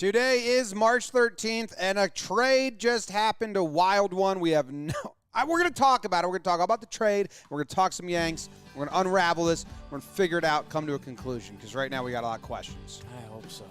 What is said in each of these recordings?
Today is March 13th, and a trade just happened, a wild one. We have we're going to talk about it. We're going to talk about the trade. We're going to talk some Yanks. We're going to unravel this. We're going to figure it out, come to a conclusion, because right now we got a lot of questions. I hope so.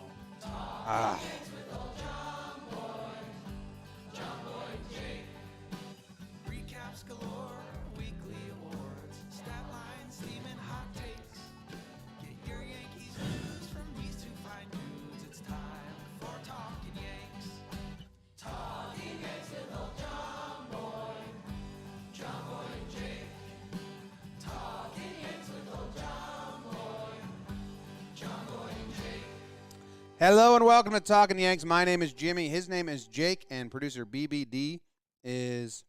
Hello and welcome to Talkin Yanks. My name is Jimmy. His name is Jake, and producer BBD is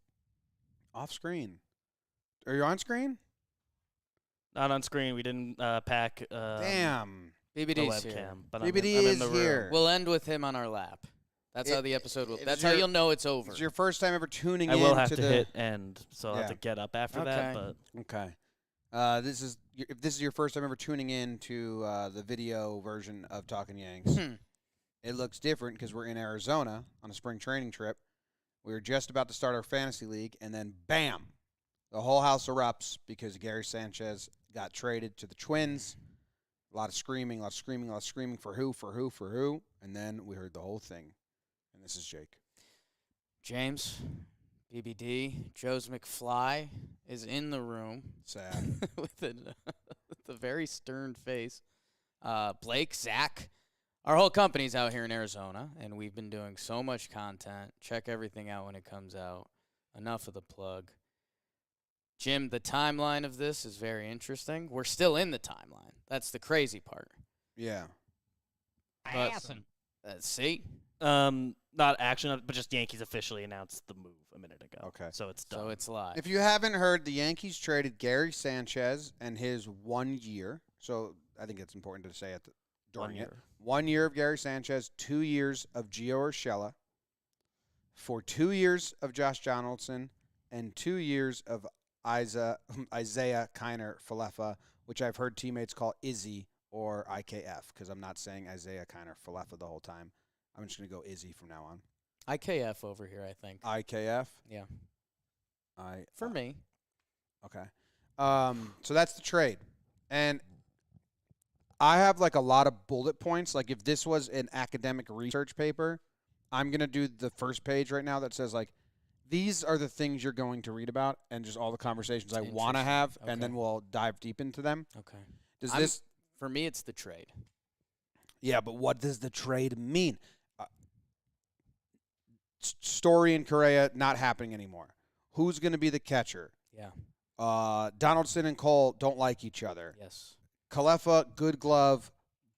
off screen. Are you on screen? Not on screen. We didn't pack Damn. the BBD's webcam. here. But BBD I'm in is the room. here. We'll end with him on our lap. That's how the episode will. That's how you'll know it's over. It's your first time ever tuning I in will have to to the hit end, so I'll have Yeah. to get up after Okay. that. But Okay. If this is your first time ever tuning in to the video version of Talkin Yanks, it looks different because we're in Arizona on a spring training trip. We were just about to start our fantasy league, and then bam, the whole house erupts because Gary Sanchez got traded to the Twins. A lot of screaming, for who, and then we heard the whole thing. And this is Jake. James, BBD, Joe's McFly is in the room Sad. with a very stern face. Blake, Zach, our whole company's out here in Arizona, and we've been doing so much content. Check everything out when it comes out. Enough of the plug. Jim, the timeline of this is very interesting. We're still in the timeline. That's the crazy part. Yeah. But, see? not action, but just Yankees officially announced the move a minute ago. Okay. So it's done. So it's live. If you haven't heard, the Yankees traded Gary Sanchez and his 1 year. So I think it's important to say during it. 1 year of Gary Sanchez, 2 years of Gio Urshela, for 2 years of Josh Donaldson, and 2 years of Isaiah Kiner Falefa, which I've heard teammates call Izzy or IKF, because I'm not saying Isaiah Kiner Falefa the whole time. I'm just going to go Izzy from now on. IKF over here, I think. IKF? Yeah. For me. Okay. So that's the trade. And I have like a lot of bullet points. Like if this was an academic research paper, I'm going to do the first page right now that says like, these are the things you're going to read about and just all the conversations I want to have, and then we'll dive deep into them. Okay. For me, it's the trade. Yeah, but what does the trade mean? Story and Correa not happening anymore. Who's going to be the catcher? Yeah. Donaldson and Cole don't like each other. Yes. Kalefa, good glove,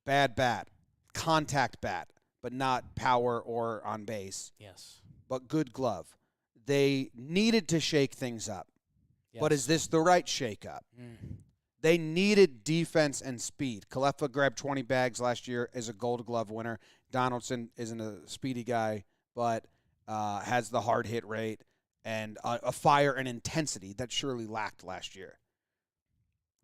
bad bat. Contact bat, but not power or on base. Yes. But good glove. They needed to shake things up. Yes. But is this the right shake-up? They needed defense and speed. Kalefa grabbed 20 bags last year as a Gold Glove winner. Donaldson isn't a speedy guy, but has the hard hit rate and a fire and intensity that surely lacked last year.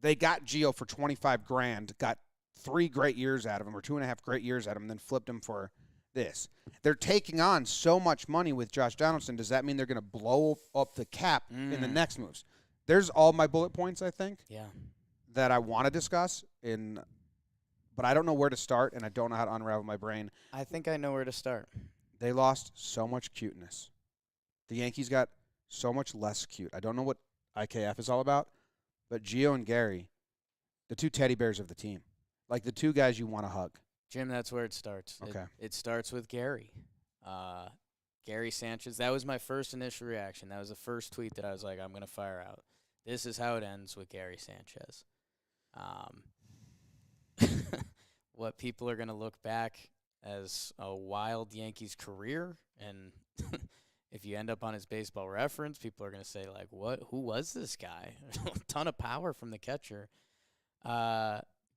They got Gio for $25,000, got 3 great years out of him, or 2.5 great years out of him, then flipped him for this. They're taking on so much money with Josh Donaldson. Does that mean they're going to blow up the cap in the next moves? There's all my bullet points, I think, that I want to discuss, but I don't know where to start, and I don't know how to unravel my brain. I think I know where to start. They lost so much cuteness. The Yankees got so much less cute. I don't know what IKF is all about, but Gio and Gary, the 2 teddy bears of the team, like the 2 guys you want to hug. Jim, that's where it starts. Okay. It starts with Gary. Gary Sanchez. That was my first initial reaction. That was the first tweet that I was like, I'm going to fire out. This is how it ends with Gary Sanchez. What people are going to look back as a wild Yankees career, and if you end up on his baseball reference, people are going to say, like, what? Who was this guy? A ton of power from the catcher.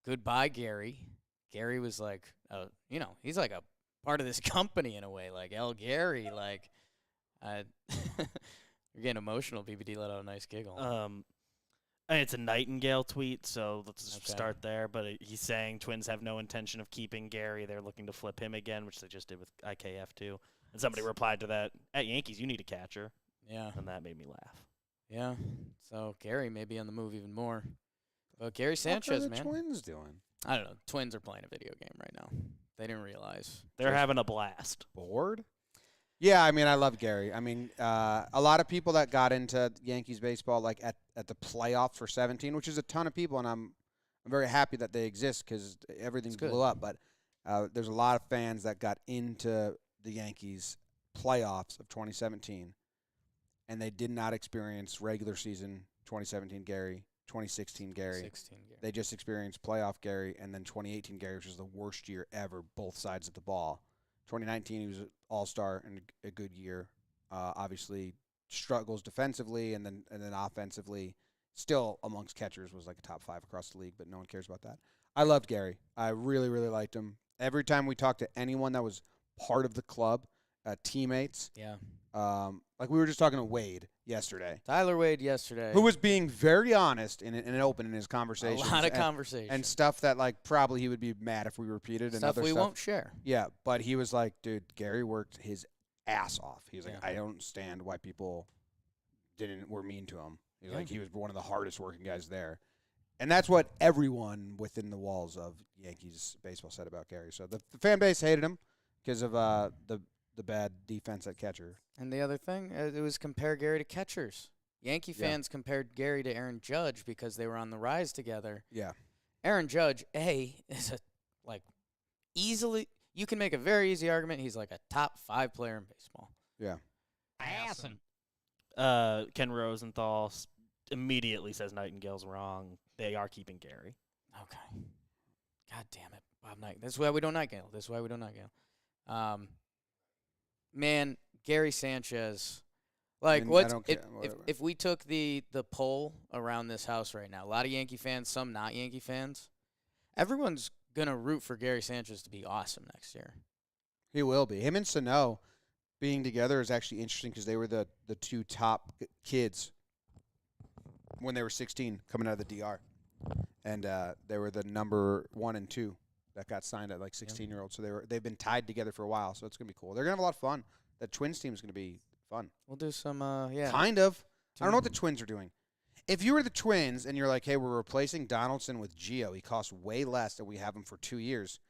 Goodbye, Gary. Gary was like, he's like a part of this company in a way, like El Gary. Like, you're getting emotional. BBD let out a nice giggle. And it's a Nightingale tweet, so let's just Okay. start there. But he's saying Twins have no intention of keeping Gary. They're looking to flip him again, which they just did with IKF too. And somebody replied to that, at Yankees, you need a catcher. Yeah. And that made me laugh. Yeah. So Gary may be on the move even more. But Gary Sanchez, what are the man. Twins doing? I don't know. Twins are playing a video game right now. They didn't realize. They're having a blast. Bored? Yeah, I mean, I love Gary. I mean, a lot of people that got into Yankees baseball like at the playoffs for 17, which is a ton of people, and I'm very happy that they exist because everything It's good. blew up. But there's a lot of fans that got into the Yankees playoffs of 2017, and they did not experience regular season 2017 Gary, 2016 Gary. 16 Gary. They just experienced playoff Gary, and then 2018 Gary, which was the worst year ever, both sides of the ball. 2019, he was an all-star and a good year. Obviously, struggles defensively and then offensively. Still, amongst catchers, was like a top 5 across the league, but no one cares about that. I loved Gary. I really, really liked him. Every time we talked to anyone that was part of the club, teammates, Yeah. like we were just talking to Wade yesterday, Tyler Wade yesterday. who was being very honest and open in his a conversations. lot of conversation. and stuff that like probably he would be mad if we repeated. And stuff other we stuff. won't share. Yeah, but he was like, dude, Gary worked his ass off. He was like, Yeah. I don't understand why people were mean to him. He was Yeah. like, he was one of the hardest working guys there. And that's what everyone within the walls of Yankees baseball said about Gary. So the fan base hated him because of the bad defense at catcher. And the other thing, it was compare Gary to catchers. Yankee Yeah. fans compared Gary to Aaron Judge because they were on the rise together. Yeah. Aaron Judge, is a easily you can make a very easy argument he's like a top 5 player in baseball. Yeah. Ken Rosenthal immediately says Nightingale's wrong. They are keeping Gary. Okay. God damn it, Bob Knight. That's why we don't Nightingale. Man, Gary Sanchez. Like And I what's don't care, whatever. if we took the poll around this house right now, a lot of Yankee fans, some not Yankee fans, everyone's gonna root for Gary Sanchez to be awesome next year. He will be. Him and Sano being together is actually interesting because they were the 2 top kids when they were 16 coming out of the DR. And they were the number 1 and 2 that got signed at like 16-year-olds. So they've been tied together for a while, so it's going to be cool. They're going to have a lot of fun. That Twins team is going to be fun. We'll do some yeah. Kind of. I don't know what the Twins are doing. If you were the Twins and you're like, hey, we're replacing Donaldson with Gio, he costs way less than we have him for 2 years,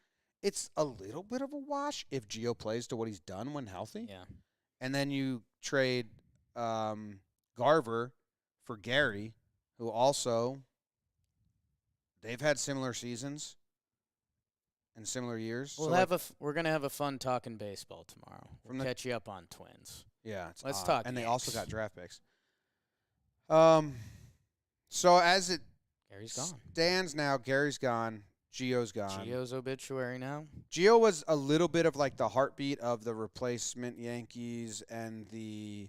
it's a little bit of a wash if Gio plays to what he's done when healthy. Yeah. And then you trade Garver for Gary, who also they've had similar seasons and similar years. We'll So, have like, we're gonna have a fun talking baseball tomorrow. From We'll the- catch you up on Twins. yeah. It's Let's odd. talk And they Yanks. also got draft picks. So as it Gary's gone. stands now, Gary's gone. Gio's gone. Gio's obituary now. Gio was a little bit of like the heartbeat of the replacement Yankees and the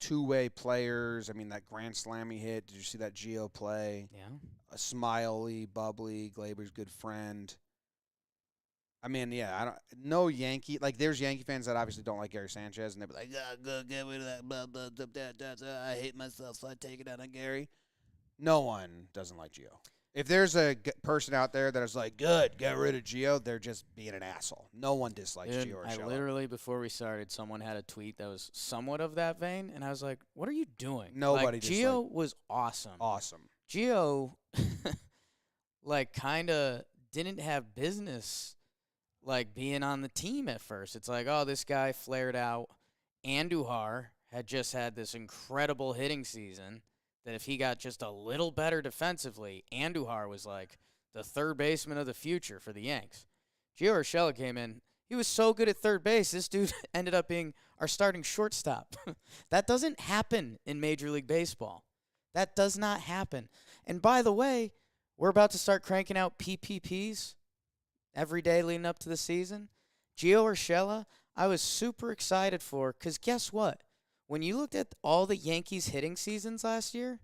two-way players. I mean, that grand slam he hit. Did you see that Gio play? Yeah. A smiley, bubbly, Glaber's good friend. I mean, yeah, I don't no Yankee like there's Yankee fans that obviously don't like Gary Sanchez and they'll be like, go get rid of that blah, blah, blah, blah, blah, blah. I hate myself, so I take it out on Gary. No one doesn't like Gio. If there's a person out there that is like, good, get rid of Gio, they're just being an asshole. No one dislikes Dude, Gio I Urshela. literally, before we started, someone had a tweet that was somewhat of that vein, and I was like, what are you doing? Nobody like, Gio was awesome. Awesome. Gio, like, kind of didn't have business, like, being on the team at first. It's like, oh, this guy flared out. Andujar had just had this incredible hitting season that if he got just a little better defensively, Andujar was like the third baseman of the future for the Yanks. Gio Urshela came in. He was so good at third base, this dude ended up being our starting shortstop. That doesn't happen in Major League Baseball. That does not happen. And by the way, we're about to start cranking out PPPs every day leading up to the season. Gio Urshela, I was super excited for because guess what? When you looked at all the Yankees hitting seasons last year,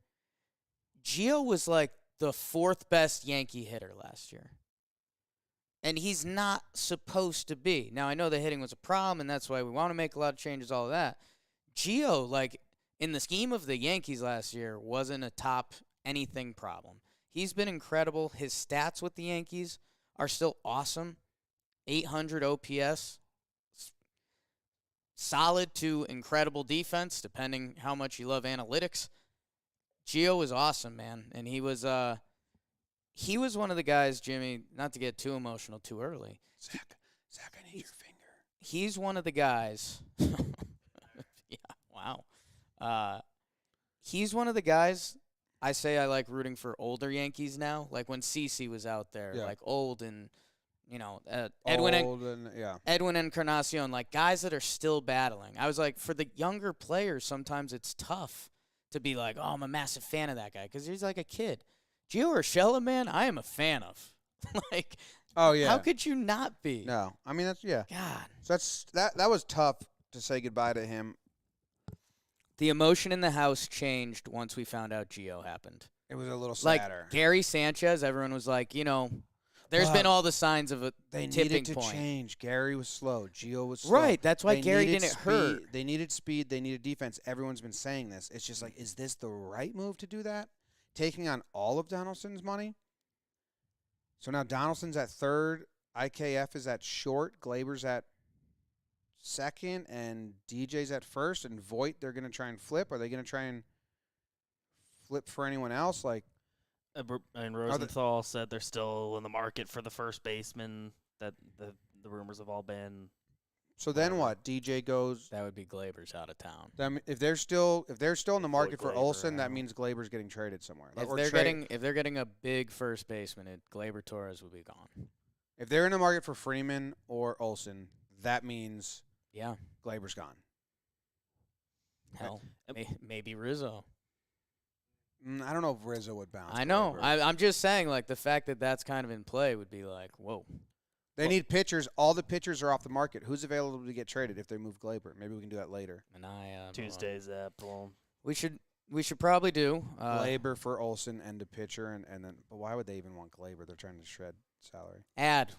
Gio was like the 4th best Yankee hitter last year. And he's not supposed to be. Now, I know the hitting was a problem, and that's why we want to make a lot of changes, all of that. Gio, like, in the scheme of the Yankees last year, wasn't a top anything problem. He's been incredible. His stats with the Yankees are still awesome. 800 OPS. Solid to incredible defense, depending how much you love analytics. Gio was awesome, man. And he was one of the guys, Jimmy, not to get too emotional too early. Zach, I need your finger. He's one of the guys. Yeah, wow. He's one of the guys I say I like rooting for older Yankees now. Like when CeCe was out there, like old and, Edwin Encarnacion, like guys that are still battling. I was like, for the younger players, sometimes it's tough to be like, oh, I'm a massive fan of that guy because he's like a kid. Gio Urshela, man, I am a fan of. Like, oh yeah, how could you not be? No, I mean God. So that was tough to say goodbye to him. The emotion in the house changed once we found out Gio happened. It was a little like sadder. Gary Sanchez, everyone was like, there's been all the signs of a they tipping needed to point. change. Gary was slow. Gio was slow. Right, that's why Gary didn't hurt. They needed speed. They needed defense. Everyone's been saying this. It's just like, is this the right move to do that? Taking on all of Donaldson's money? So now Donaldson's at third. IKF is at short. Glaber's at second. And DJ's at first. And Voit, they're going to try and flip. Are they going to try and flip for anyone else? Like, and Rosenthal said they're still in the market for the first baseman. That the rumors have all been. So then what? DJ goes. That would be Glaber's out of town. If they're still in the market for Glaber Olsen, that out. means Glaber's getting traded somewhere. If they're getting a big first baseman, Glaber Torres would be gone. If they're in the market for Freeman or Olsen, that means Glaber's gone. Hell, maybe Rizzo. I don't know if Rizzo would bounce. I know. Glaber. I'm just saying, like, the fact that that's kind of in play would be like, whoa. They need pitchers. All the pitchers are off the market. Who's available to get traded if they move Glaber? Maybe we can do that later. And Tuesday's we should probably do Glaber for Olsen and a pitcher, and then. But why would they even want Glaber? They're trying to shred salary.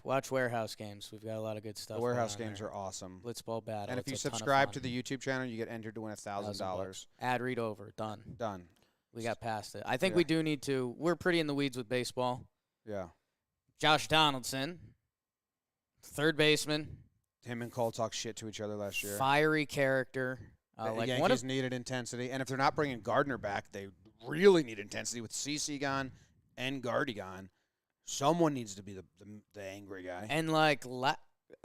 Watch Warehouse games. We've got a lot of good stuff. The Warehouse games are awesome. Blitzball battle. And if you subscribe to the YouTube channel, you get entered to win $1,000. Ad read over. Done. We got past it. I think we do need to. We're pretty in the weeds with baseball. Yeah. Josh Donaldson, third baseman. Him and Cole talked shit to each other last year. Fiery character. The Yankees needed intensity. And if they're not bringing Gardner back, they really need intensity with CeCe gone and Gardy gone. Someone needs to be the angry guy. And, like,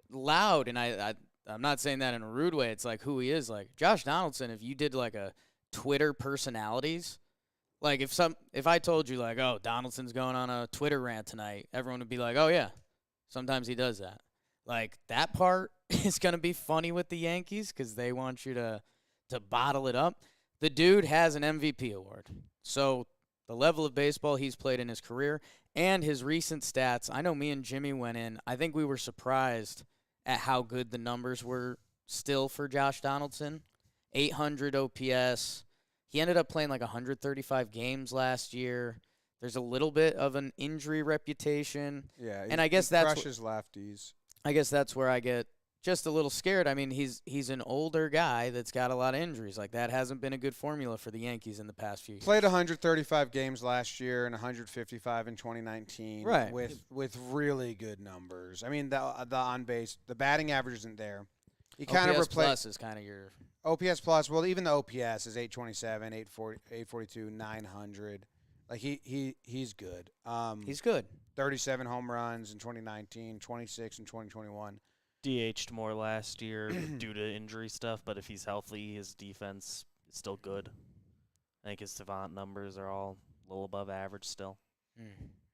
loud. And I'm not saying that in a rude way. It's like who he is. Like, Josh Donaldson, if you did, like, a Twitter personalities, like, if I told you, like, oh, Donaldson's going on a Twitter rant tonight, everyone would be like, oh, yeah, sometimes he does that. Like, that part is going to be funny with the Yankees because they want you to bottle it up. The dude has an MVP award. So the level of baseball he's played in his career and his recent stats, I know me and Jimmy went in. I think we were surprised at how good the numbers were still for Josh Donaldson. 800 OPS. He ended up playing like 135 games last year. There's a little bit of an injury reputation. Yeah, and I guess that's crushes lefties. I guess that's where I get just a little scared. I mean, he's an older guy that's got a lot of injuries. Like, that hasn't been a good formula for the Yankees in the past few years. Played 135 games last year and 155 in 2019. Right. With really good numbers. I mean, the on base, the batting average isn't there. He kind of OPS replaced. plus is kind of your OPS plus. Well, even the OPS is 827, 842, 900. Like he's good. He's good. 37 home runs in 2019, 26 in 2021. DH'd more last year due to injury stuff, but if he's healthy, his defense is still good. I think his savant numbers are all a little above average still.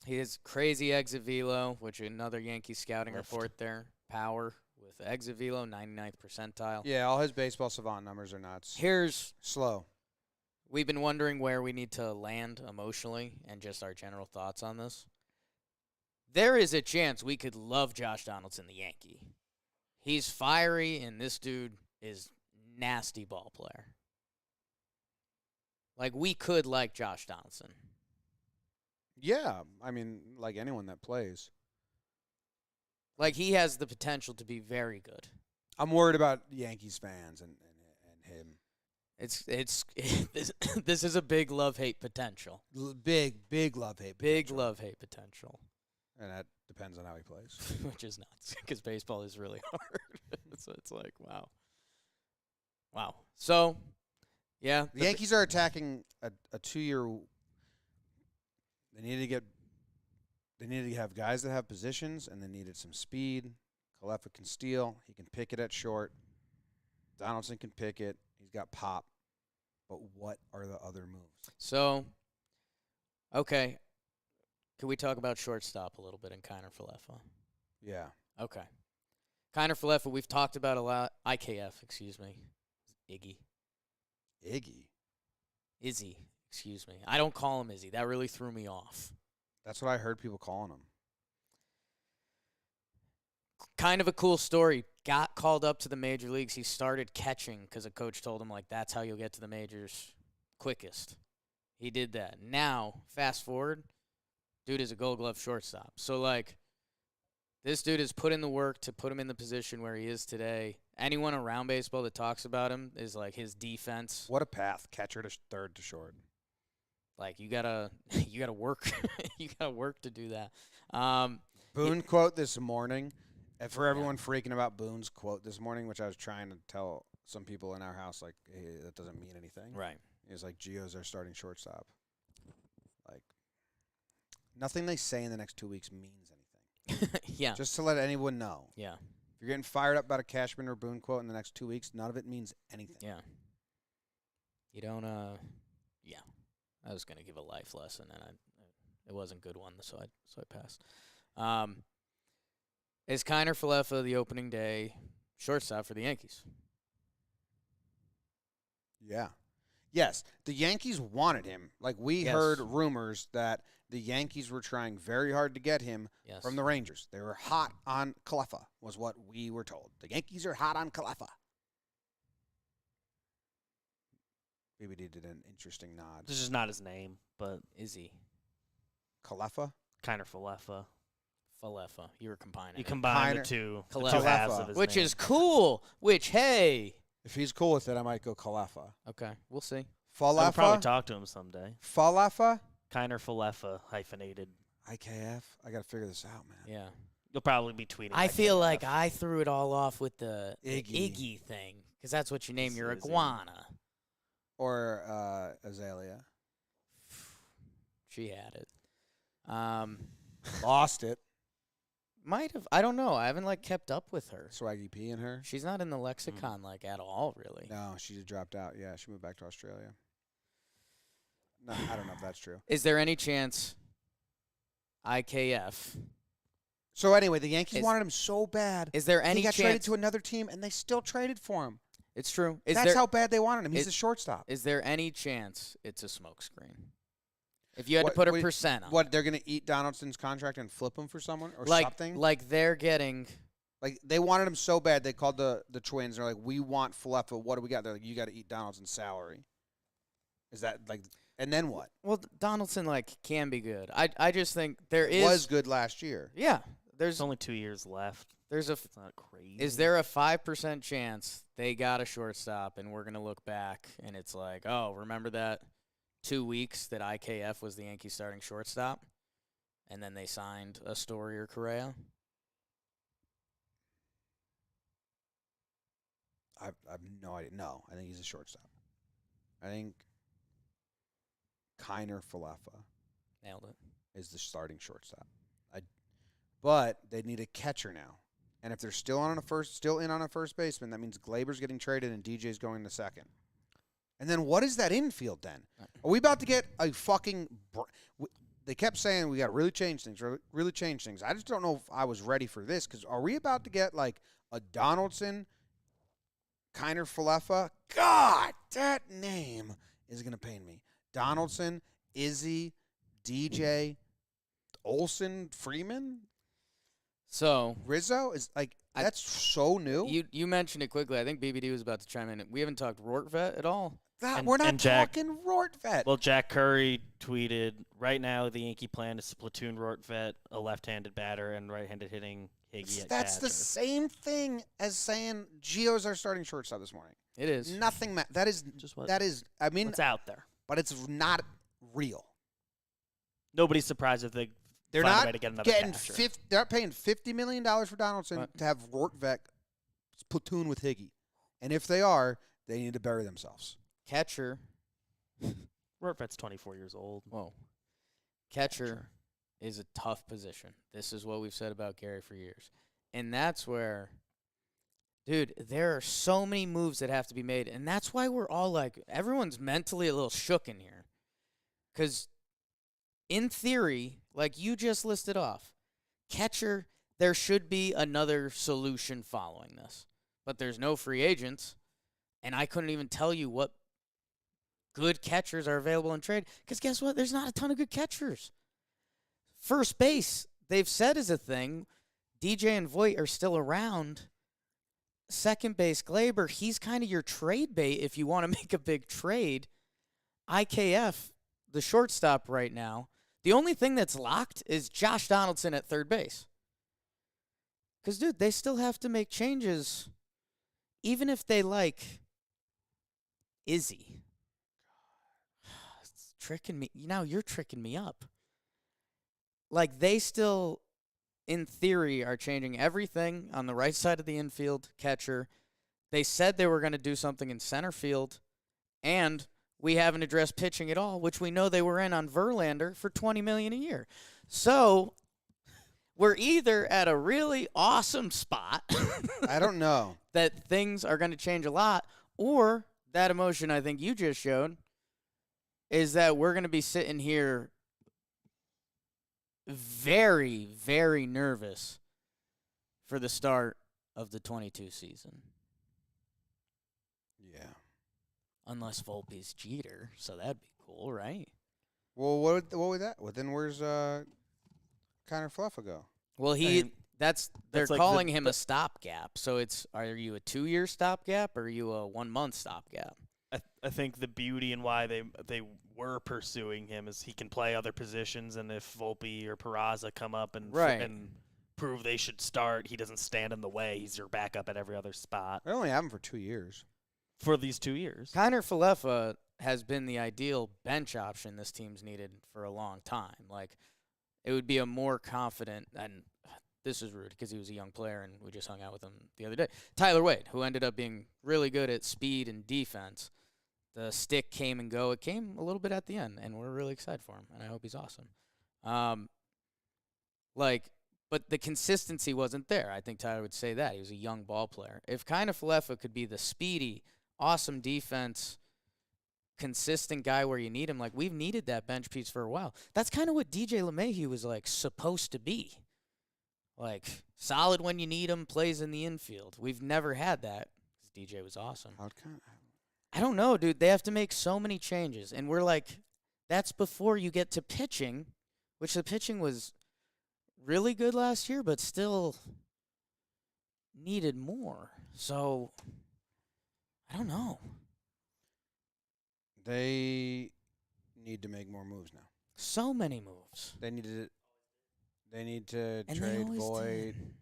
He has crazy exit velo, which another Yankee scouting report there. Power with exit velo, 99th percentile. Yeah, all his baseball savant numbers are nuts. Here's slow. We've been wondering where we need to land emotionally and just our general thoughts on this. There is a chance we could love Josh Donaldson, the Yankee. He's fiery, and this dude is nasty ball player. Like, we could like Josh Donaldson. Yeah, I mean, like anyone that plays. Like, he has the potential to be very good. I'm worried about Yankees fans and him. It's this is a big love-hate potential. Big love-hate. Big love-hate potential. And that depends on how he plays. Which is nuts because baseball is really hard. So it's like, wow. Wow. So, yeah. The Yankees are attacking a 2-year. They needed to have guys that have positions, and they needed some speed. Cleffa can steal. He can pick it at short. Donaldson can pick it. He's got pop. But what are the other moves? So, okay. Can we talk about shortstop a little bit in Kiner Falefa? Yeah. Okay. Kiner Falefa, we've talked about a lot. IKF, excuse me. Izzy, excuse me. I don't call him Izzy. That really threw me off. That's what I heard people calling him. Kind of a cool story. Got called up to the major leagues. He started catching because a coach told him, like, that's how you'll get to the majors quickest. He did that. Now, fast forward, dude is a Gold Glove shortstop. So, like, this dude has put in the work to put him in the position where he is today. Anyone around baseball that talks about him is, like, his defense. What a path. Catcher to third to short. Like, you gotta work. You gotta work to do that. Boone quote this morning. And for everyone freaking about Boone's quote this morning, which I was trying to tell some people in our house, like, hey, that doesn't mean anything. Right. He was like, Gio's our starting shortstop. Like, nothing they say in the next 2 weeks means anything. Yeah. Just to let anyone know. Yeah. If you're getting fired up about a Cashman or Boone quote in the next 2 weeks, none of it means anything. Yeah. You don't, yeah. I was going to give a life lesson, and it wasn't a good one, so I passed. Is Kiner Falefa the opening day shortstop for the Yankees? Yeah. Yes, the Yankees wanted him. Like, we heard rumors that the Yankees were trying very hard to get him from the Rangers. They were hot on Cleffa, was what we were told. The Yankees are hot on Cleffa. BBD did an interesting nod. This is not his name, but Is he? Cleffa? Kiner Falefa. Falefa. You were combining You it. combine the Kiner- two Falefa. halves of his Which name. is cool. Which, hey. If he's cool with it, I might go Cleffa. Okay, we'll see. I'll probably Falefa? talk to him someday. Falefa? Kiner Falefa hyphenated. IKF? I got to figure this out, man. Yeah. You'll probably be tweeting. I feel IKF. like I threw it all off with the Iggy. Iggy thing, because that's what you name your Izzy. iguana. Or Azalea. She had it. Lost it. Might have. I don't know. I haven't, like, kept up with her. Swaggy P in her. She's not in the lexicon, like, at all, really. No, she just dropped out. Yeah, she moved back to Australia. No, I don't know if that's true. Is there any chance IKF? So anyway, the Yankees wanted him so bad. Is there any he got chance? traded to another team, and they still traded for him. It's true. That's how bad they wanted him. He's a shortstop. Is there any chance it's a smokescreen? If you had to put a percent on what, they're going to eat Donaldson's contract and flip him for someone or something? Like they're getting. Like, they wanted him so bad, they called the Twins. They're like, we want Falefa. What do we got? They're like, you got to eat Donaldson's salary. Is that, like, and then what? Well, Donaldson, like, can be good. I just think there is. Was good last year. Yeah. There's only 2 years left. It's not crazy. Is there a 5% chance they got a shortstop and we're going to look back and it's like, oh, remember that 2 weeks that IKF was the Yankees starting shortstop? And then they signed a Story or Correa? I've no idea. No, I think he's a shortstop. I think Kiner Falefa Nailed it. is the starting shortstop. But they need a catcher now. And if they're still in on a first baseman, that means Glaber's getting traded and DJ's going to second. And then what is that infield then? Are we about to get a fucking they kept saying we got to really change things, really change things. I just don't know if I was ready for this, because are we about to get like a Donaldson, Kiner Falefa? God, that name is going to pain me. Donaldson, Izzy, DJ, Olsen, Freeman? So Rizzo is like, that's so new. You mentioned it quickly. I think BBD was about to chime in. We haven't talked Rortvet at all. We're not Jack, talking Rortvet. Well, Jack Curry tweeted, right now the Yankee plan is to platoon Rortvet, a left-handed batter, and right-handed hitting Higgy at That's catcher. the same thing as saying Gio's our starting shortstop this morning. It is. Nothing. That is. Just what? That is. I mean, It's out there. but it's not real. Nobody's surprised if They're find a not way to get another getting catcher. They're not paying $50 million for Donaldson to have Rortvec platoon with Higgy, and if they are, they need to bury themselves. Catcher. Rortvet's 24 years old. Whoa. Catcher is a tough position. This is what we've said about Gary for years. And that's where, dude, there are so many moves that have to be made. And that's why we're all like, everyone's mentally a little shook in here. Because in theory, like you just listed off, catcher, there should be another solution following this. But there's no free agents. And I couldn't even tell you what good catchers are available in trade. Because guess what? There's not a ton of good catchers. First base, they've said is a thing. DJ and Voit are still around. Second base, Glaber, he's kind of your trade bait if you want to make a big trade. IKF, the shortstop right now, the only thing that's locked is Josh Donaldson at third base. Because, dude, they still have to make changes, even if they like Izzy. It's tricking me. Now you're tricking me up. Like, they still, in theory, are changing everything on the right side of the infield, catcher. They said they were going to do something in center field, and we haven't addressed pitching at all, which we know they were in on Verlander for $20 million a year. So we're either at a really awesome spot. I don't know. That things are going to change a lot, or that emotion I think you just showed is that we're going to be sitting here very, very nervous for the start of the 22 season. Yeah. Unless Volpe's Jeter, so that'd be cool, right? Well, what would that? Well, then where's Connor Fluffa go? Well, they're like calling him a stopgap. So are you a 2-year stopgap or are you a 1-month stopgap? I think the beauty and why they were pursuing him is he can play other positions, and if Volpe or Peraza come up and prove they should start, he doesn't stand in the way. He's your backup at every other spot. They only have him for 2 years. For these 2 years. Connor Fluffa has been the ideal bench option this team's needed for a long time. Like, it would be a more confident, and this is rude because he was a young player and we just hung out with him the other day. Tyler Wade, who ended up being really good at speed and defense. The stick came and go. It came a little bit at the end, and we're really excited for him, and I hope he's awesome. But the consistency wasn't there. I think Tyler would say that. He was a young ball player. If Kiner Falefa could be the speedy, awesome defense, consistent guy where you need him, like we've needed that bench piece for a while. That's kind of what DJ LeMahieu was like supposed to be. Like solid when you need him, plays in the infield. We've never had that because DJ was awesome. I don't know, dude. They have to make so many changes, and we're like, that's before you get to pitching, which the pitching was really good last year, but still needed more. So I don't know. They need to make more moves now. So many moves. They need to And they trade always Void did.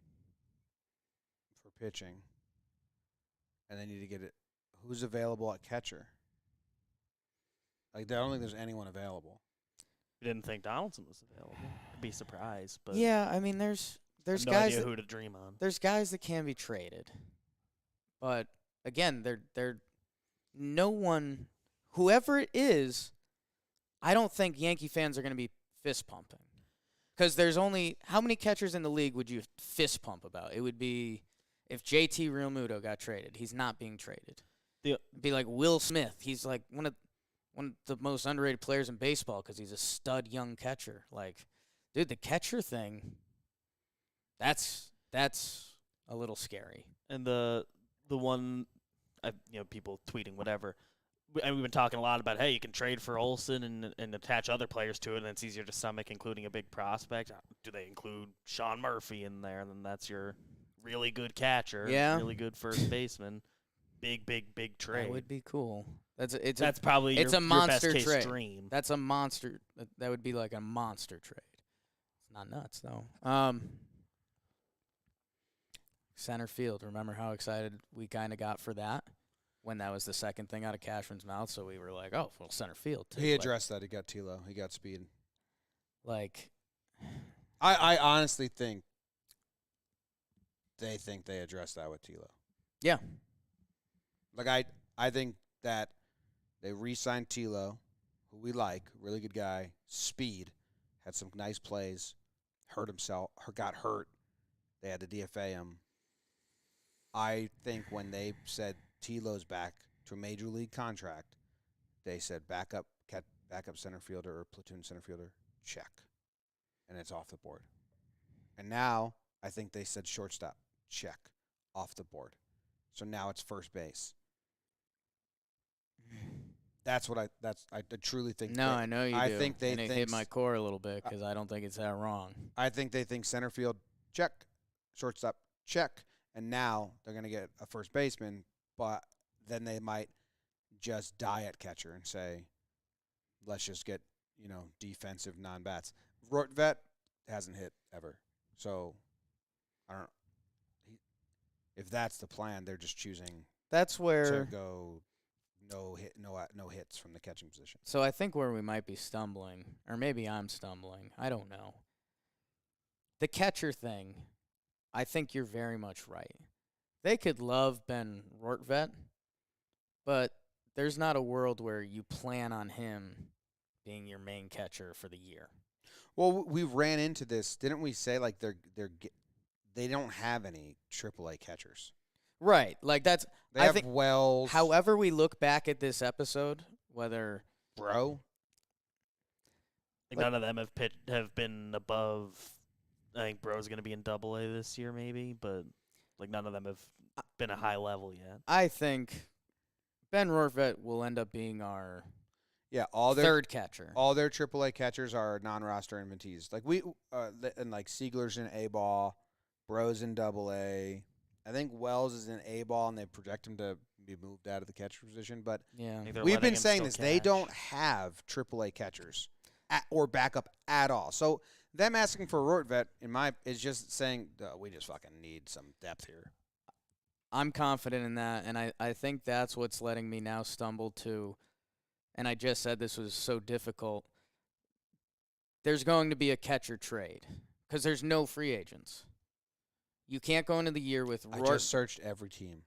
for pitching, and they need to get it. Who's available at catcher? Like, I don't think there's anyone available. We didn't think Donaldson was available. I'd be surprised, but Yeah, I mean, there's no guys idea that, who to dream on. there's guys that can be traded, but again, they're no one, whoever it is. I don't think Yankee fans are going to be fist pumping because there's only how many catchers in the league would you fist pump about? It would be if JT Realmuto got traded. He's not being traded. It'd be like Will Smith. He's like one of the most underrated players in baseball because he's a stud young catcher. Like, dude, the catcher thing, that's a little scary. And the one, people tweeting whatever. And we've been talking a lot about, hey, you can trade for Olsen and attach other players to it, and it's easier to stomach, including a big prospect. Do they include Sean Murphy in there? And then that's your really good catcher, really good first baseman. Big trade. That would be cool. That's probably it's your a monster best case trade. dream. That's a monster. That would be like a monster trade. It's not nuts though. Center field. Remember how excited we kind of got for that? when that was the second thing out of Cashman's mouth. So we were like, oh, well, center field too. He addressed that. He got Tilo. He got speed. Like, I honestly think they addressed that with Tilo. yeah. Like, I think that they re-signed Tilo, who we like, really good guy, speed, had some nice plays, hurt himself, got hurt. They had to DFA him. I think when they said Tilo's back to a major league contract, they said backup center fielder or platoon center fielder, check. And it's off the board. And now I think they said shortstop, check, off the board. So now it's first base. That's what I truly think. No, I know you I do. think they and it hit my core a little bit because I don't think it's that wrong. I think they think center field, check, shortstop, check, and now they're going to get a first baseman, but then they might just die at catcher and say, let's just get, defensive non-bats. Rortvet hasn't hit ever. So, I don't know. If that's the plan, they're just choosing That's where to go no hits from the catching position. So I think where we might be stumbling, or maybe I'm stumbling, I don't know. The catcher thing, I think you're very much right. They could love Ben Rortvet, but there's not a world where you plan on him being your main catcher for the year. Well, we ran into this, didn't we? Say like they don't have any AAA catchers. Right, like that's. They I have think. Wells. However, we look back at this episode, whether Bro. None of them have been above. I think Bro's going to be in Double-A this year, maybe, but like none of them have been a high level yet. I think Ben Rortvet will end up being our all their third catcher. All their AAA catchers are non-roster invitees. Like and like Siegler's in A-ball, Bro's in Double-A. I think Wells is in A-ball, and they project him to be moved out of the catcher position. But Yeah, we've been saying this. They don't have AAA catchers or backup at all. So them asking for a Rortvet is just saying we just fucking need some depth here. I'm confident in that, and I think that's what's letting me now stumble to, and I just said this was so difficult. There's going to be a catcher trade because there's no free agents. You can't go into the year with I just searched every team.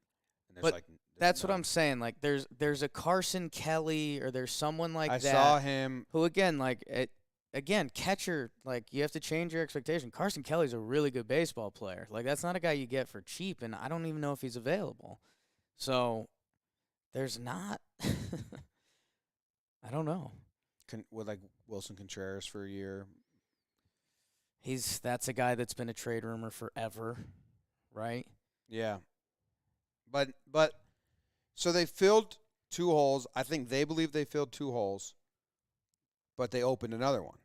And But that's what I'm saying. Like, there's a Carson Kelly or there's someone like that. I saw him. Who, again, catcher, like, you have to change your expectation. Carson Kelly's a really good baseball player. Like, that's not a guy you get for cheap, and I don't even know if he's available. So, there's not. I don't know. With, like, Wilson Contreras for a year. That's a guy that's been a trade rumor forever, right? Yeah. But so they filled 2 holes. I think they believe they filled 2 holes, but they opened another one.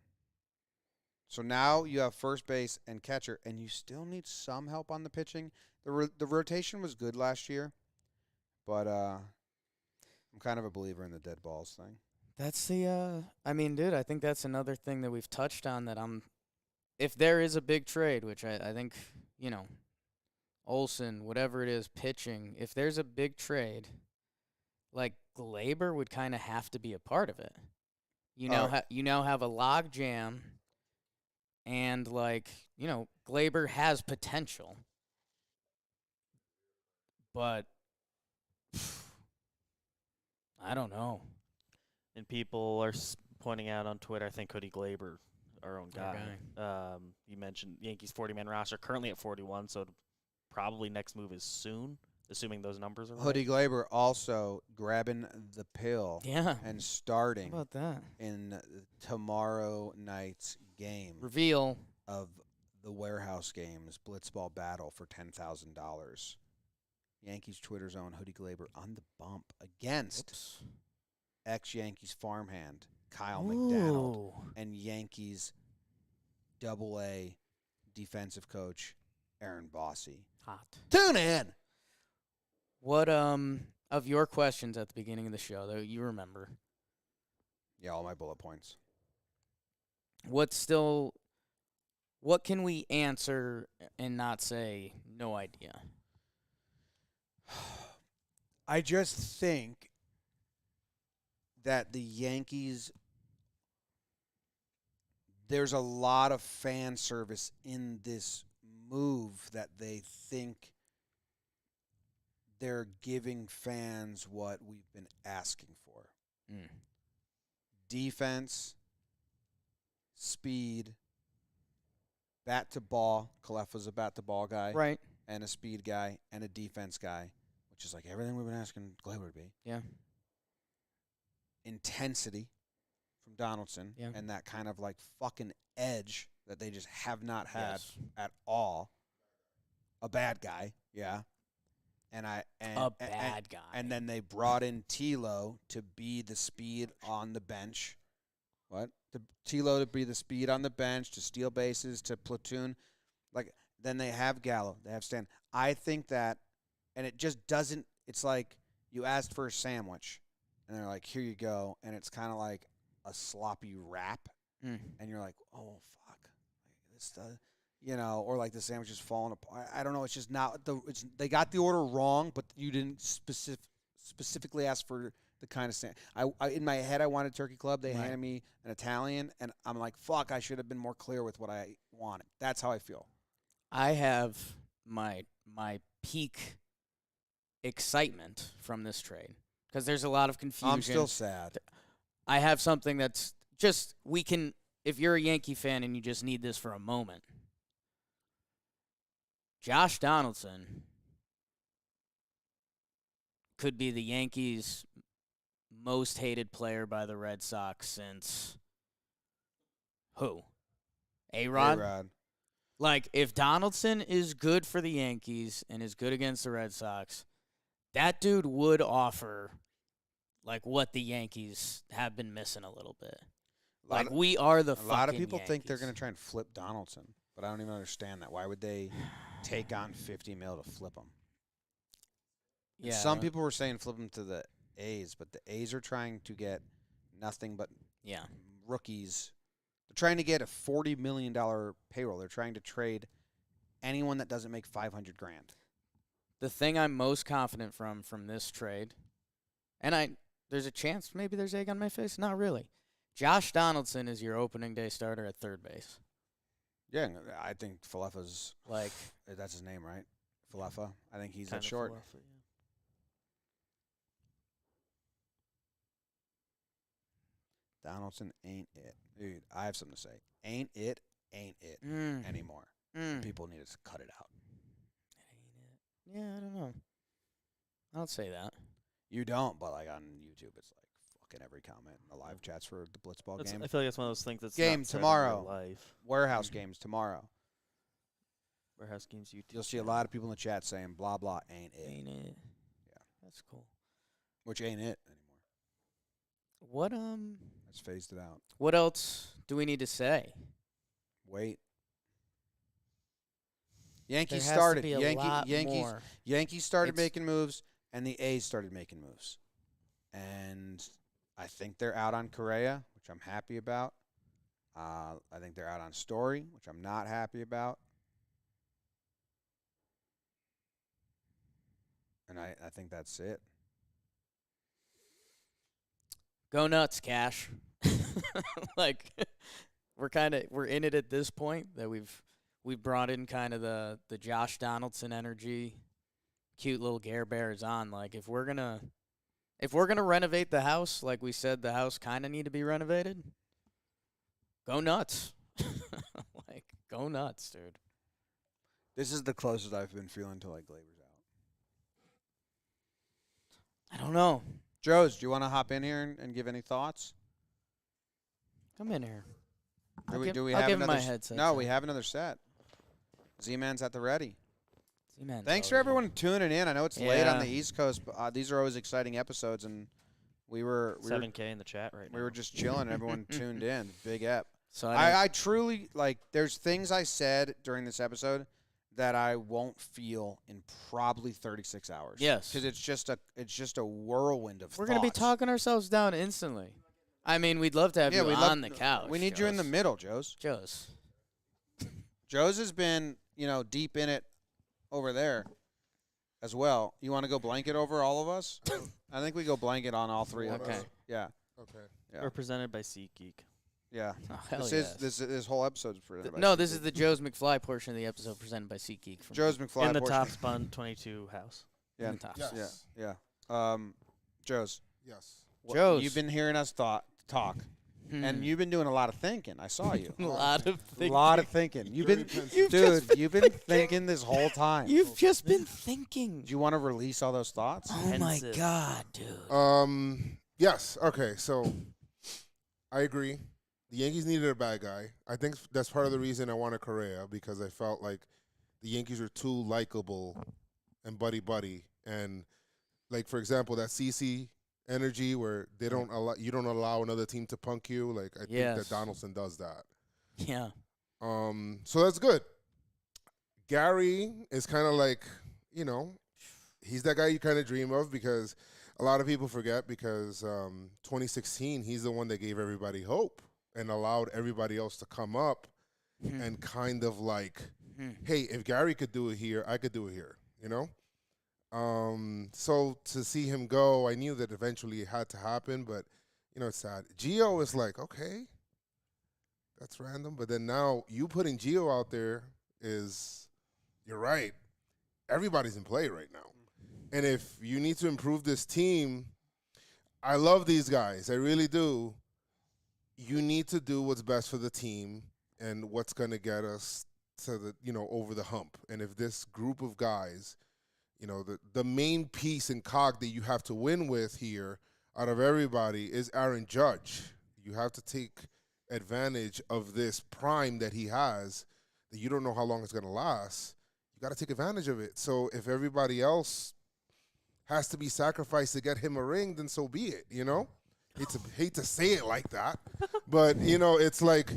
So now you have first base and catcher, and you still need some help on the pitching. The rotation was good last year, but I'm kind of a believer in the dead balls thing. That's the dude, I think that's another thing that we've touched on that if there is a big trade, which I think, Olsen, whatever it is, pitching, if there's a big trade, like Glaber would kind of have to be a part of it. You now have a log jam, and Glaber has potential, but I don't know. And people are pointing out on Twitter, I think Cody Glaber, our own guy. You mentioned Yankees 40-man roster, currently at 41, so probably next move is soon, assuming those numbers are right. Hoodie Glaber also grabbing the pill and starting How about that in tomorrow night's game. Reveal of the Warehouse Games Blitzball Battle for $10,000. Yankees Twitter's own Hoodie Glaber on the bump against ex-Yankees farmhand Kyle McDonald and Yankees Double-A defensive coach Aaron Bossy. Hot. Tune in. What of your questions at the beginning of the show that you remember? Yeah, all my bullet points. What can we answer and not say no idea? I just think that the Yankees, there's a lot of fan service in this move that they think they're giving fans what we've been asking for. Defense, speed, bat to ball. Calefa's a bat to ball guy. Right. And a speed guy and a defense guy, which is like everything we've been asking Gleyber to be. Yeah. Intensity from Donaldson and that kind of like fucking edge that they just have not had at all. A bad guy, yeah. A bad guy. And then they brought in Tilo to be the speed on the bench. What? Tilo to be the speed on the bench, to steal bases, to platoon. Like, then they have Gallo. They have Stan. I think that, and it just doesn't, it's like you asked for a sandwich, and they're like, here you go. And it's kind of like a sloppy wrap. And you're like, oh, fuck. Like, this does. You know, or like the sandwich is falling apart. I don't know. It's just not they got the order wrong, but you didn't specifically ask for the kind of sandwich. I in my head I wanted Turkey Club. They handed me an Italian, and I'm like, fuck. I should have been more clear with what I wanted. That's how I feel. I have my peak excitement from this trade because there's a lot of confusion. I'm still sad. I have something that's just if you're a Yankee fan and you just need this for a moment. Josh Donaldson could be the Yankees' most hated player by the Red Sox since who? A-Rod? A-Rod. Like, if Donaldson is good for the Yankees and is good against the Red Sox, that dude would offer, like, what the Yankees have been missing a little bit. Like, we are the fucking A lot of people Yankees. think they're going to try and flip Donaldson, but I don't even understand that. Why would they take on $50 million to flip him? Yeah. Some people were saying flip him to the A's, but the A's are trying to get nothing but rookies. They're trying to get a $40 million payroll. They're trying to trade anyone that doesn't make $500,000. The thing I'm most confident from this trade, and there's a chance maybe there's egg on my face. Not really. Josh Donaldson is your opening day starter at third base. Yeah, I think Falefa's like that's his name, right? Falefa. I think he's at short. Falefa, yeah. Donaldson ain't it, dude. I have something to say. Ain't it anymore. People need to cut it out. It ain't it. Yeah, I don't know. I don't say that. You don't, but like on YouTube, it's like fucking every comment in the live chats for the Blitzball game. I feel like it's one of those things that's game not said in tomorrow. real life. Warehouse games tomorrow. Warehouse games YouTube. You'll see a lot of people in the chat saying blah blah ain't it. Ain't it? Yeah, that's cool. Which ain't it anymore. What Let's phased it out. What else do we need to say? Wait. Yankees There has started. to be a lot more. Yankees started making moves, and the A's started making moves. And I think they're out on Correa, which I'm happy about. I think they're out on Story, which I'm not happy about. And I think that's it. Go nuts, Cash. Like we're in it at this point that we've brought in kind of the Josh Donaldson energy. Cute little Gare Bear is on. Like if we're gonna renovate the house, like we said, the house kind of need to be renovated. Go nuts. Like go nuts, dude. This is the closest I've been feeling to like Gleyber's out. I don't know. Joes, do you want to hop in here and give any thoughts? Come in here. Do we I'll have give him another my headset. No, we have another set. Z-Man's at the ready. Z-Man's Thanks for over everyone tuning in. I know it's late on Yeah. the East Coast, but these are always exciting episodes, and we were 7K in the chat right now. we were just chilling. And everyone tuned in. Big ep. So I truly like. There's things I said during this episode that I won't feel in probably 36 hours. Yes. because it's just a whirlwind of. we're gonna be talking ourselves down instantly. I mean, we'd love to have you on the couch. We need you in the middle, Joes. Joes. Joe's has been deep in it over there. as well. You want to go blanket over all of us? I think we go blanket on all three of Okay. us. Yeah. Okay. Yeah. Represented by SeatGeek. Yeah. Oh, hell This yes. is this whole episode is presented by No, this SeatGeek. is the Joe's McFly portion of the episode presented by SeatGeek. From Joe's McFly In the portion. top spun 22 house. Yeah. In the top. Yes. Yeah. Joe's. Yes. Joe's. You've been hearing us talk, and you've been doing a lot of thinking. I saw you. a lot of A thinking. lot of thinking. You've been, You've dude. You've been thinking this whole time. You've just been thinking. Do you want to release all those thoughts? Oh my Pensive. God, dude. Yes. Okay. So, I agree. The Yankees needed a bad guy. I think that's part of the reason I wanted Correa, because I felt like the Yankees were too likable and buddy, and like, for example, that CC energy where they don't allow you don't allow another team to punk you. Like, I think Yes. that Donaldson does that. Yeah. So that's good. Gary is kind of like, he's that guy you kind of dream of, because a lot of people forget, because 2016, he's the one that gave everybody hope and allowed everybody else to come up and kind of like, hey, if Gary could do it here, I could do it here, So to see him go, I knew that eventually it had to happen, but, it's sad. Gio is like, okay, that's random. But then now you putting Gio out there you're right. Everybody's in play right now. And if you need to improve this team, I love these guys. I really do. You need to do what's best for the team and what's going to get us to over the hump. And if this group of guys, the main piece and cog that you have to win with here out of everybody is Aaron Judge. You have to take advantage of this prime that he has that you don't know how long it's going to last. You got to take advantage of it. So if everybody else has to be sacrificed to get him a ring, then so be it, Hate to say it like that, but, it's like,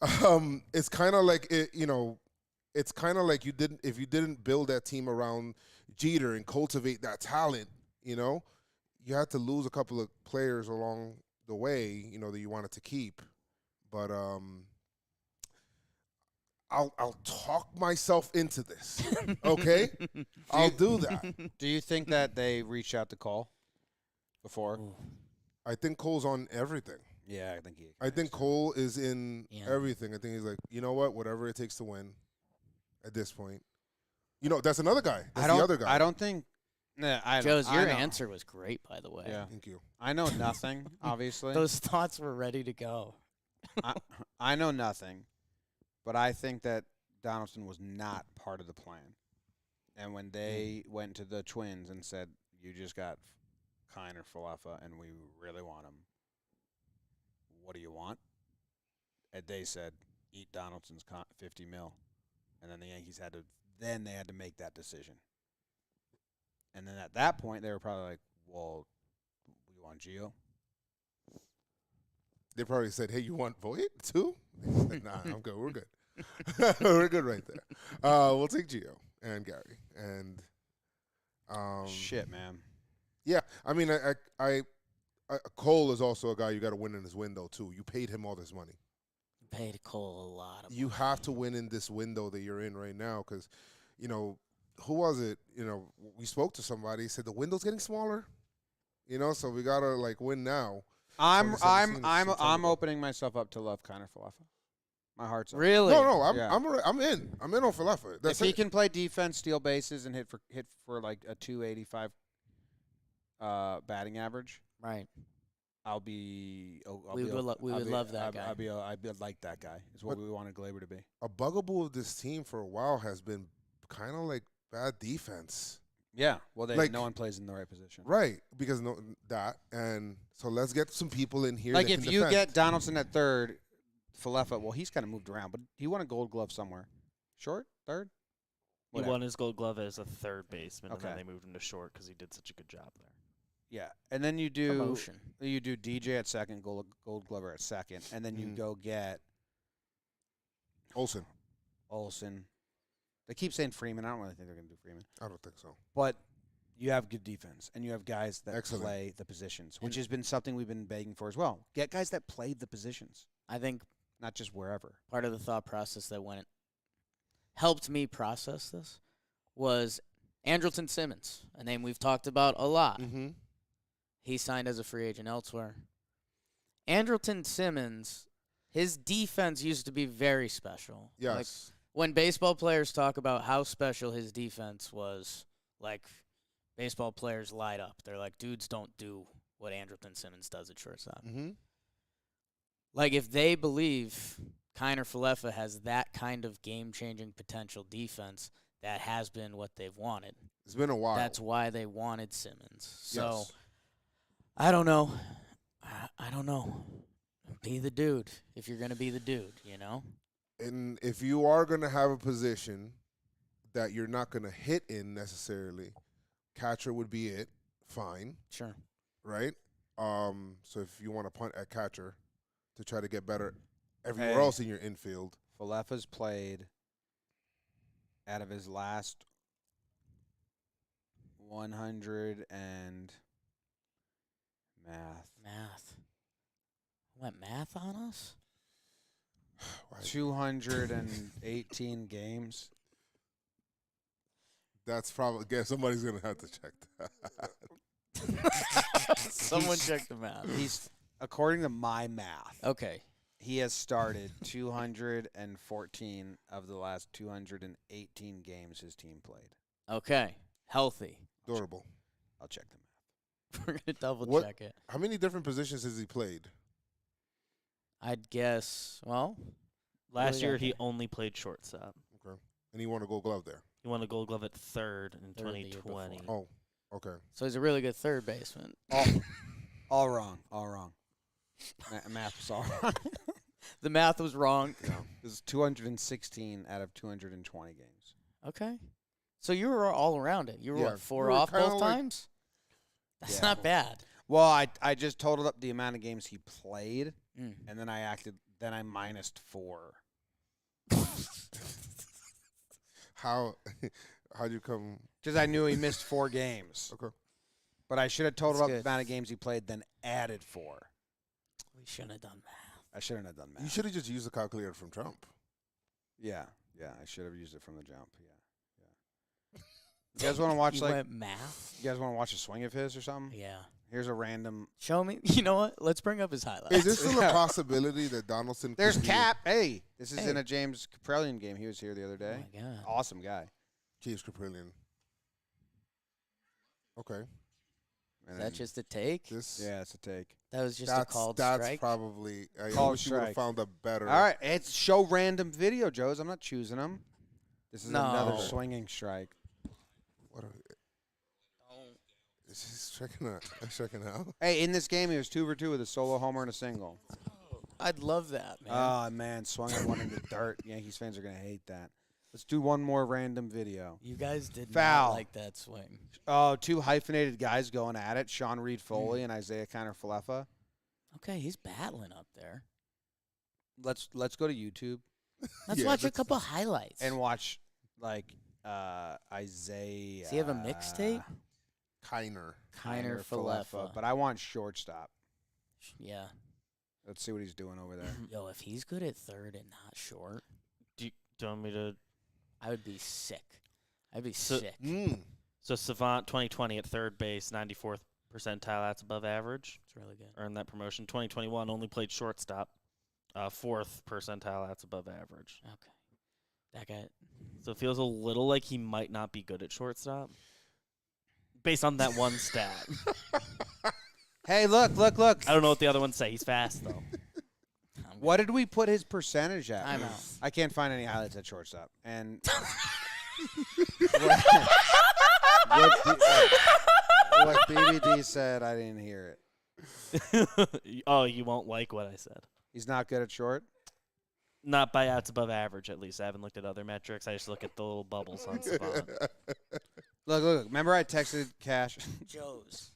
it's kind of like, it's kind of like if you didn't build that team around Jeter and cultivate that talent, you had to lose a couple of players along the way, that you wanted to keep. But I'll talk myself into this, okay? I'll do that. Do you think that they reached out to Cole before? I think Cole's on everything. Yeah, I think he. I think Cole is in Yeah. everything. I think he's like, you know what? Whatever it takes to win at this point. That's another guy. That's the other guy. I don't think. Nah, Joe's, I your know. answer was great, by the way. Yeah. Thank you. I know nothing, obviously. Those thoughts were ready to go. I know nothing, but I think that Donaldson was not part of the plan. And when they went to the Twins and said, you just got Kiner Falefa, and we really want him, what do you want? And they said, eat Donaldson's $50 million. And then the Yankees had to make that decision. And then at that point, they were probably like, well, we want Gio. They probably said, hey, you want Voit too? Nah, I'm good. We're good. We're good right there. We'll take Gio and Gary. And Shit, man. yeah, I mean, I Cole is also a guy you got to win in his window too. You paid him all this money. Paid Cole a lot of You money. have to win in this window that you're in right now, because, who was it? We spoke to somebody. He said the window's getting smaller. So we gotta win now. I'm 2017 is some time ago. opening myself up to love Kiner Falefa. My heart's open. Really? No, Yeah. I'm in. I'm in on Falefa. That's If he it. can play defense, steal bases, and hit for like a 285 batting average, Right. I'll be. We would love that guy. I'd be like that guy. Is what we wanted Glaber to be. A bugaboo of this team for a while has been kind of like bad defense. Yeah. Well, no one plays in the right position. Right, because and so let's get some people in here. Like that if can you defend. get Donaldson at third, Falefa, well, he's kind of moved around, but he won a Gold Glove somewhere. Short, third. He Whatever. won his Gold Glove as a third baseman, and Okay. then they moved him to short because he did such a good job there. Yeah, and then you do Promotion. DJ at second, Gold Glover at second, and then you go get Olsen. They keep saying Freeman. I don't really think they're going to do Freeman. I don't think so. But you have good defense, and you have guys that Excellent. play the positions, which has been something we've been begging for as well. Get guys that play the positions, I think not just wherever. part of the thought process that helped me process this was Andrelton Simmons, a name we've talked about a lot. Mm-hmm. He signed as a free agent elsewhere. Andrelton Simmons, his defense used to be very special. Yes. Like, when baseball players talk about how special his defense was, like, baseball players light up. They're like, dudes don't do what Andrelton Simmons does at shortstop. Mm-hmm. Like, if they believe Kiner Falefa has that kind of game-changing potential defense, that has been what they've wanted. It's been a while. That's why they wanted Simmons. So, Yes. I don't know. I don't know. Be the dude if you're going to be the dude, you know? And if you are going to have a position that you're not going to hit in necessarily, catcher would be it. Fine. Sure. Right? So if you want to punt at catcher to try to get better everywhere Hey. else in your infield. Falefa's played out of his last 100 and Math. Went math on us? 218 games. That's probably, guess somebody's going to have to check that. Someone check the math. He's, according to my math, Okay. he has started 214 of the last 218 games his team played. Okay. Healthy. Adorable. I'll check the math. We're going to double What- check it. How many different positions has he played? I'd guess, well, Last do we year, got he there? only played shortstop. Okay. And he won a gold glove there. He won a gold glove at third in Third the year 2020. before. Oh, okay. so he's a really good third baseman. All wrong. Math was all wrong. The math was wrong. No, this is 216 out of 220 games. Okay. So you were all around it. You were, Yeah, what, 4 we were off kinda both like- times? That's Yeah. not bad. Well, I just totaled up the amount of games he played, Mm. and then I minused 4. How'd you come? Because I knew he missed 4 games. Okay. But I should have totaled That's up the good. amount of games he played, then added 4. We shouldn't have done math. I shouldn't have done You math. should have just used the calculator from Trump. Yeah, I should have used it from the jump. Yeah. You guys want to watch You like? went math? You guys want to watch a swing of his or something? Yeah. Here's a random. Show me. You know what? Let's bring up his highlights. Is there still a possibility that Donaldson? There's could be- Cap. Hey, this is Hey. in a James Caprellian game. He was here the other Oh, day. my God. Awesome guy. James Caprillion. Okay. And Is that then- just a take? This. Yeah, it's a take. That was just a That's called that's strike? probably. I Called wish you would have strike. found a better. All right, it's show random video, Joes. I'm not choosing them. This is another No. swinging strike. What? Is he checking out? Hey, in this game, he was 2 for 2 with a solo homer and a single. I'd love that, man. Oh, man, swung at one in the dirt. Yankees fans are going to hate that. Let's do one more random video. You guys did Foul. not like that swing. Oh, 2 hyphenated guys going at it, Sean Reed Foley and Isaiah Kiner Falefa. Okay, he's battling up there. Let's go to YouTube Let's Yeah, watch a that's- couple highlights. and watch, like, Isaiah. Does he have a mixtape? Kiner. Kiner Falefa. But I want shortstop. Yeah. Let's see what he's doing over there. Yo, if he's good at third and not short, Do you want me to? I would be sick. I'd be So- sick. So Savant 2020 at third base, 94th percentile. That's above average. It's really good. Earned that promotion. 2021 only played shortstop, 4th percentile. That's above average. Okay. That guy. So it feels a little like he might not be good at shortstop, based on that one stat. Hey, look. I don't know what the other ones say. He's fast though. What did we put his percentage at? I'm out. I can't find any highlights at shortstop. And what BBD said, I didn't hear it. Oh, you won't like what I said. He's not good at short. Not by outs above average, at least. I haven't looked at other metrics. I just look at the little bubbles on Savant. Look. Remember I texted Cash? Joe's.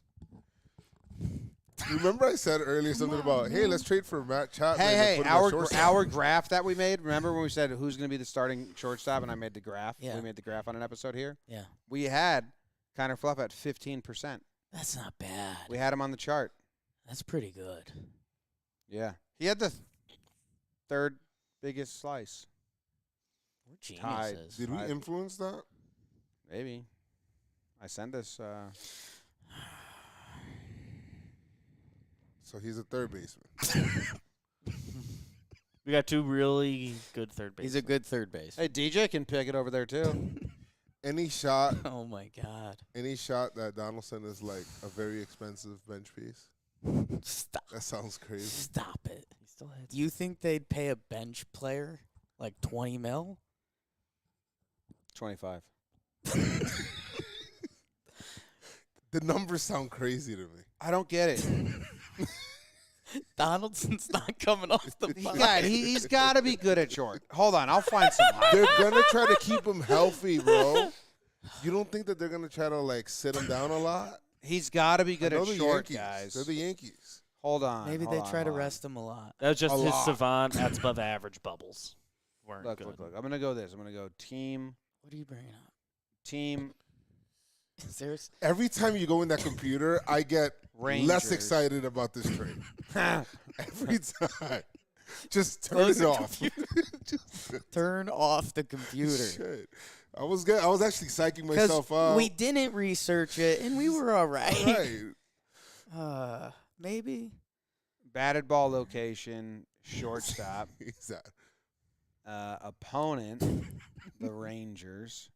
Remember I said earlier something about, hey, let's trade for Matt Chapman. and Hey, put him at our shortstop. graph that we made. Remember when we said who's going to be the starting shortstop, and I made the graph. Yeah. We made the graph on an episode here. Yeah. We had Kiner Fluff at 15%. That's not bad. We had him on the chart. That's pretty good. Yeah, he had the third biggest slice. We're Tied. geniuses. Did we Five. influence that? Maybe. I sent this. So he's a third baseman. We got two really good third basemen. He's a good third base. Hey, DJ can pick it over there too. Any shot Oh my God! that Donaldson is like a very expensive bench piece? Stop! That sounds crazy. Stop it! He still hits. You think they'd pay a bench player like 20 mil? 25. The numbers sound crazy to me. I don't get it. Donaldson's not coming off the mound. God, he's got to be good at short. Hold on, I'll find some They're highlights. gonna try to keep him healthy, bro. You don't think that they're gonna try to like sit him down a lot? He's got to be good I know at the short, Yankees. guys. They're the Yankees. Hold on. Maybe hold they on, try to hold on. rest him a lot. That was just A his lot. savant that's above average bubbles. Weren't Look, good. look. I'm going to go this. I'm going to go team. What are you bringing up? Team Is there Every time you go in that computer, I get Rangers. less excited about this trade. Every time. Just turn Close it the off. turn off the computer? Shit. I was actually psyching myself out. We didn't research it and we were all right. Right. Maybe. batted ball location, shortstop. Exactly. Opponent, the Rangers.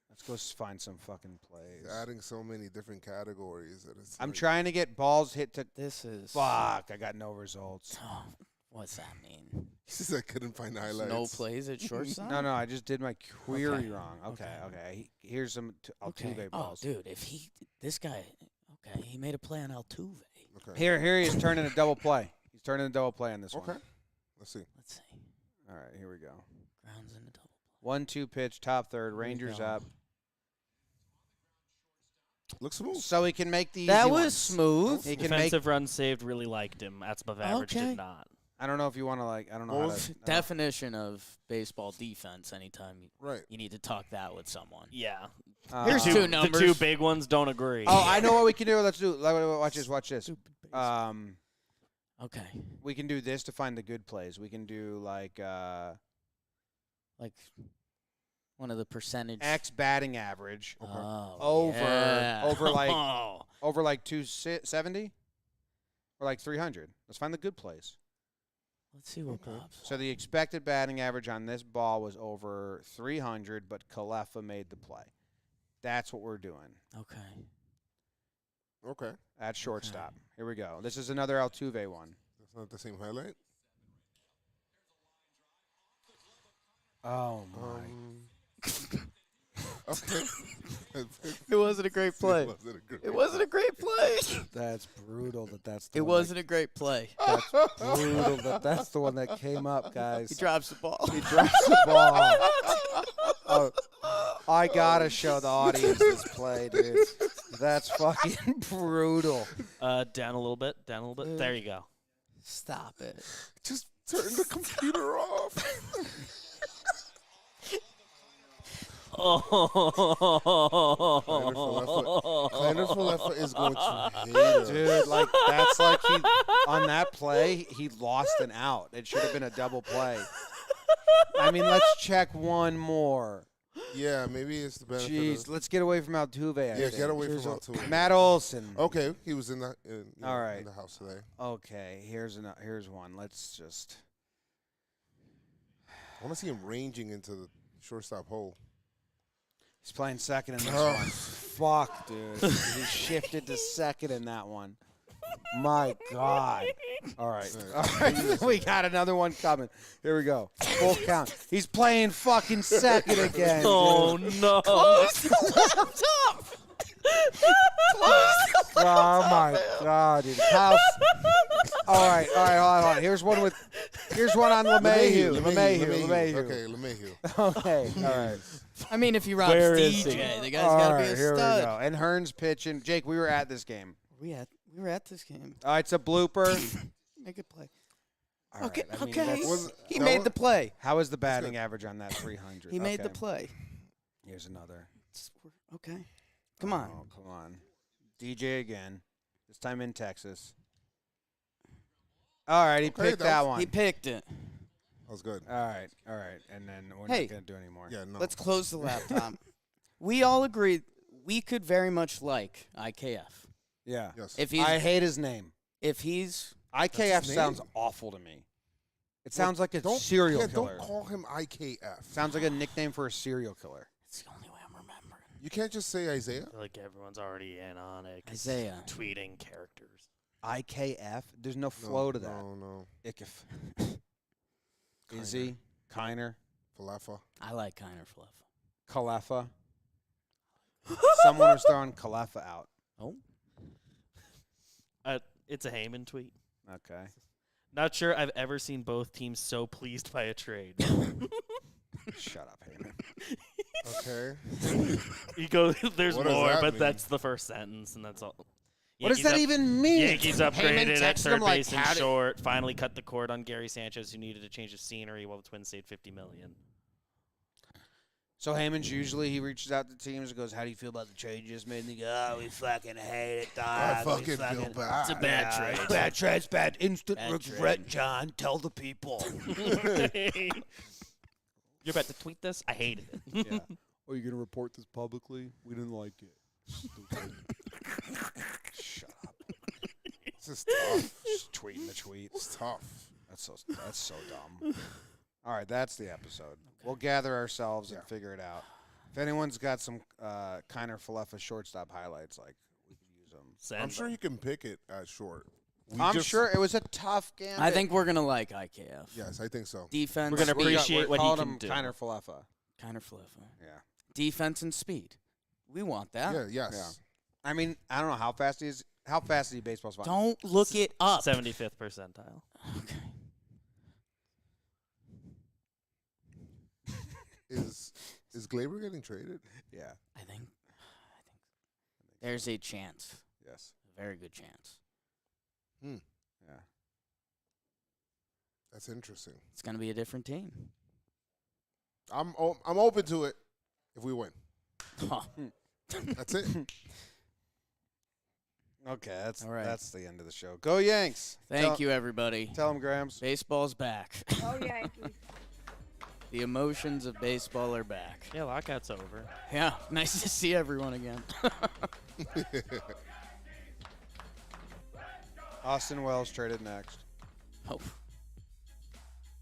Let's go find some fucking plays. Adding so many different categories that it's. I'm like, trying to get balls hit to. This is. Fuck, I got no results. Oh, what's that mean? He says I couldn't find highlights. No plays at shortstop? No, I just did my query Okay. wrong. Okay. Here's some Okay. Altuve Oh, balls. dude, this guy, okay, he made a play on Altuve. Okay. Here he is turning a double play. He's turning a double play on this Okay. one. Let's see. Let's see. All right, here we go. Grounds in the double. 1-2 pitch, top third, we Rangers go. up. Looks smooth. So he can make the That easy was ones. smooth. He can make. Defensive runs saved really liked him. That's above average. Okay. Did not. I don't know if you want to I don't know What how was to. Definition of baseball defense. Anytime Right. you need to talk that with someone. Yeah. Here's Uh, two The numbers. two big ones don't agree. Oh, I know what we can do. Let's do. Watch this. Watch this. Stupid baseball. Okay. We can do this to find the good plays. We can do like Like one of the percentage. X batting average Oh, over yeah. over like Oh. over like 270 or like 300. Let's find the good plays. Let's see what pops. So the expected batting average on this ball was over 300, but Kalefa made the play. That's what we're doing Okay. Okay. at shortstop. Here we go. This is another Altuve one. That's not the same highlight. Oh my! Okay. It wasn't a great play. It wasn't a great play. That's brutal. That's the It one wasn't a great play. That's brutal. That's the one that came up, guys. He drops the ball. He drops the ball. Oh, I gotta show the audience this play, dude. That's fucking brutal. Down a little bit. Down a little bit. There you go. Stop it. Just turn the computer off. Kleiner Falefa is going to hate us. Dude, like that's like he on that play, he lost an out. It should have been a double play. I mean, let's check one more. Yeah, maybe it's the benefit. Jeez, let's get away from Altuve. I Yeah, think. get away from Altuve. Matt Olson. Okay, he was in the All right. in the house today. Okay, here's one. Let's just. I want to see him ranging into the shortstop hole. He's playing second in this Oh. one. Fuck, dude. He shifted to second in that one. My God. All right. All right. We got another one coming. Here we go. Full count. He's playing fucking second again. Oh dude. no! Close the laptop. Oh my God, dude. House. All right. Hold on. Here's one on LeMahieu. Okay, LeMahieu. Okay. All right. I mean, if you rob Where is he? DJ, the guy's All got to right, be a here we stud. go. And Hearn's pitching. Jake, we were at this game. We were at this game. All right, it's a blooper. Make a play. All Okay, right, I mean, okay. that's- He No, made the play. How is the batting average on that 300? He made the Okay. play. Here's another. Okay. Come on. Oh, come on. DJ again. This time in Texas. All right, he Okay, picked that that was- one. He picked it. That was good. All right. And then we're Hey. not going to do any more. Yeah, no. Let's close the laptop. We all agreed we could very much like IKF. Yeah. Yes. If he's I hate his name. if he's IKF his sounds name? awful to me. It Well, sounds like a don't serial yeah, killer. Don't call him IKF. Sounds like a nickname for a serial killer. it's the only way I'm remembering. You can't just say Isaiah. I feel like everyone's already in on it. 'cause Isaiah. tweeting characters. IKF? There's no flow to that. No. IKF. Izzy, Kiner, Falafa. I like Kiner Fluff. Kalefa. Someone was throwing Kalefa out. Oh, It's a Heyman tweet. Okay. Not sure I've ever seen both teams so pleased by a trade. Shut up, Heyman. Okay. You go, there's What does more, that but mean? that's the first sentence, and that's all. What does that even mean? Yankees Heyman upgraded at texted third him like, base and how did- short. Finally cut the cord on Gary Sanchez, who needed a change of scenery while the Twins saved $50 million. So Heyman's usually, he reaches out to teams and goes, how do you feel about the trade you just made? And they go, oh, we fucking hate it, dog. I We fucking feel bad. It's a bad trade. It's bad trade. It's bad. Instant Bad regret, trade. John. Tell the people. You're about to tweet this? I hated it. Yeah. Are you going to report this publicly? We didn't like it. Stupid. Shut up. This is tough. Just tweeting the tweet. It's tough. That's so dumb. All right, that's the episode. We'll gather ourselves and Yeah. figure it out. If anyone's got some Kiner Falefa shortstop highlights, like, we could use them. Send I'm sure them. you can pick it at short. I'm sure it was a tough game. I think we're gonna like IKF. Yes, I think so. Defense. We're gonna speed. appreciate what he called can him do. Kiner Falefa. Kiner Fluff. Yeah. Defense and speed. We want that. Yeah, yes. I mean, I don't know how fast he is. How fast is he baseball's fine? Don't look it up. 75th percentile. Okay. Is Glaber getting traded? Yeah. I think there's a chance. Yes. A very good chance. Yeah. That's interesting. It's gonna be a different team. I'm open to it if we win. Huh. That's it. Okay, that's All right. that's the end of the show. Go Yanks. Thank you, everybody. Tell them, Grams. Baseball's back. Oh, Yankees. The emotions of baseball are back. Yeah, lockout's over. Yeah, nice to see everyone again. Austin Wells traded next. Oh,